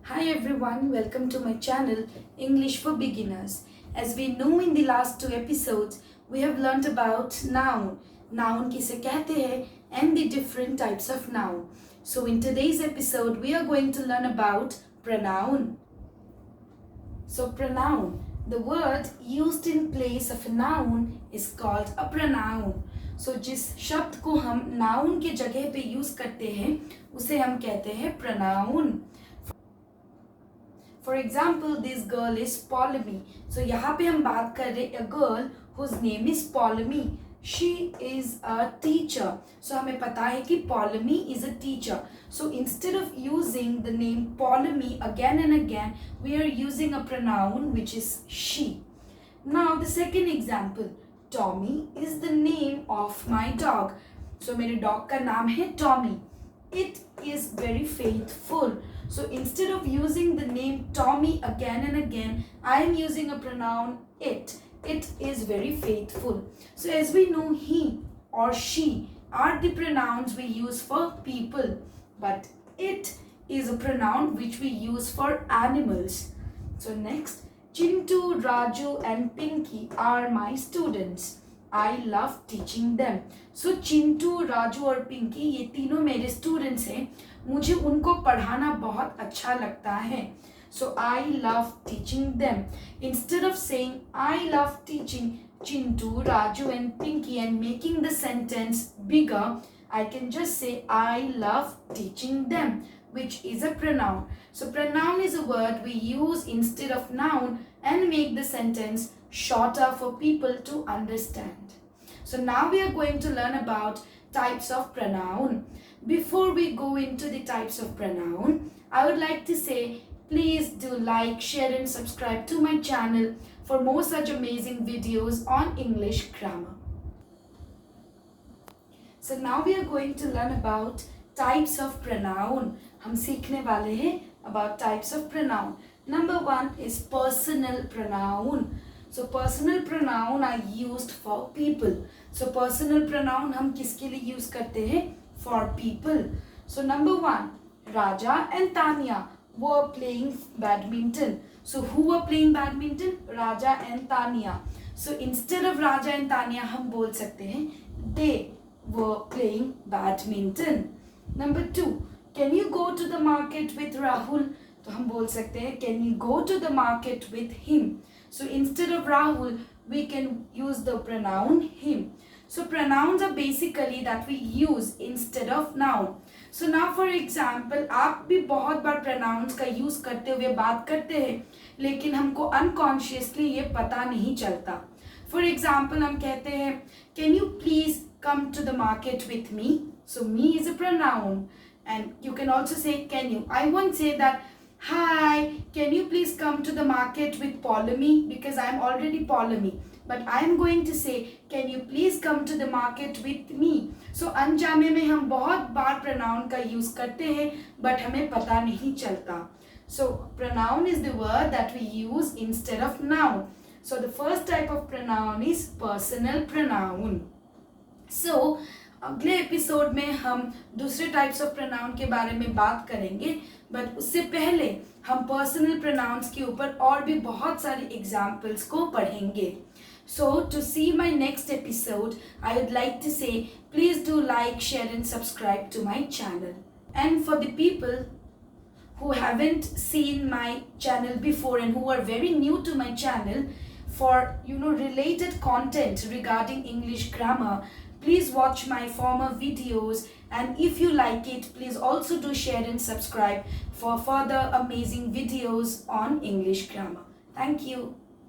Hi everyone, welcome to my channel English for Beginners. As we know in the last two episodes, we have learnt about noun. Noun किसे कहते हैं and the different types of noun. So in today's episode, we are going to learn about pronoun. So pronoun, the word used in place of a noun is called a pronoun. So जिस शब्द को हम noun के जगह पे use करते हैं उसे हम कहते हैं pronoun. For example, this girl is Polemy. So यहाँ पे हम बात कर रहे a girl whose name is Polemy. She is a teacher. So हमें पता है कि Polemy is a teacher. So instead of using the name Polemy again and again, we are using a pronoun which is she. Now the second example, Tommy is the name of my dog. So मेरे dog का नाम है Tommy. It is very faithful. So instead of using the name Tommy again and again, I am using a pronoun it. It is very faithful. So as we know, he or she are the pronouns we use for people. But it is a pronoun which we use for animals. So next, Chintu, Raju and Pinky are my students. I love teaching them. So Chintu, Raju और पिंकी ये तीनों मेरे students हैं. मुझे उनको पढ़ाना बहुत अच्छा लगता है. So I love teaching them. Instead of saying I love teaching Chintu, Raju and Pinky and making the sentence bigger, I can just say I love teaching them, which is a pronoun. So pronoun is a word we use instead of noun and make the sentence shorter for people to understand. So now we are going to learn about types of pronoun. Before we go into the types of pronoun, I would like to say please do like, share and subscribe to my channel for more such amazing videos on English grammar. So now we are going to learn about types of pronoun. हम सीखने वाले हैं about types of pronoun. Number one is personal pronoun. So personal pronoun are used for people. So personal pronoun हम किसके लिए use करते हैं? For people. So number one, Raja and Tanya were playing badminton. So who were playing badminton? Raja and Tanya. So instead of Raja and Tanya हम बोल सकते हैं they were playing badminton. Number two, can you go to the market with Rahul? तो हम बोल सकते हैं can you go to the market with him? So instead of Rahul, we can use the pronoun him. So pronouns are basically that we use instead of noun. So now for example, आप भी बहुत बार pronouns का use करते हुए बात करते हैं, लेकिन हमको unconsciously ये पता नहीं चलता. For example, हम कहते हैं can you please come to the market with me? So me is a pronoun. And you can also say can you. I won't say that hi, can you please come to the market with Polemy because I am already Polemy. But I am going to say can you please come to the market with me. So अनजाने में हम बहुत बार pronoun का use करते हैं but हमें पता नहीं चलता. So pronoun is the word that we use instead of noun. So the first type of pronoun is personal pronoun. So अगले एपिसोड में हम दूसरे टाइप्स ऑफ प्रोनाउन के बारे में बात करेंगे, बट उससे पहले हम पर्सनल प्रोनाउंस के ऊपर और भी बहुत सारे एग्जाम्पल्स को पढ़ेंगे. So to see my next episode, I would like to say please do like, share and subscribe to my channel. And for the people who haven't seen my channel before and who are very new to my channel, for related content regarding English grammar, please watch my former videos, and if you like it, please also do share and subscribe for further amazing videos on English grammar. Thank you.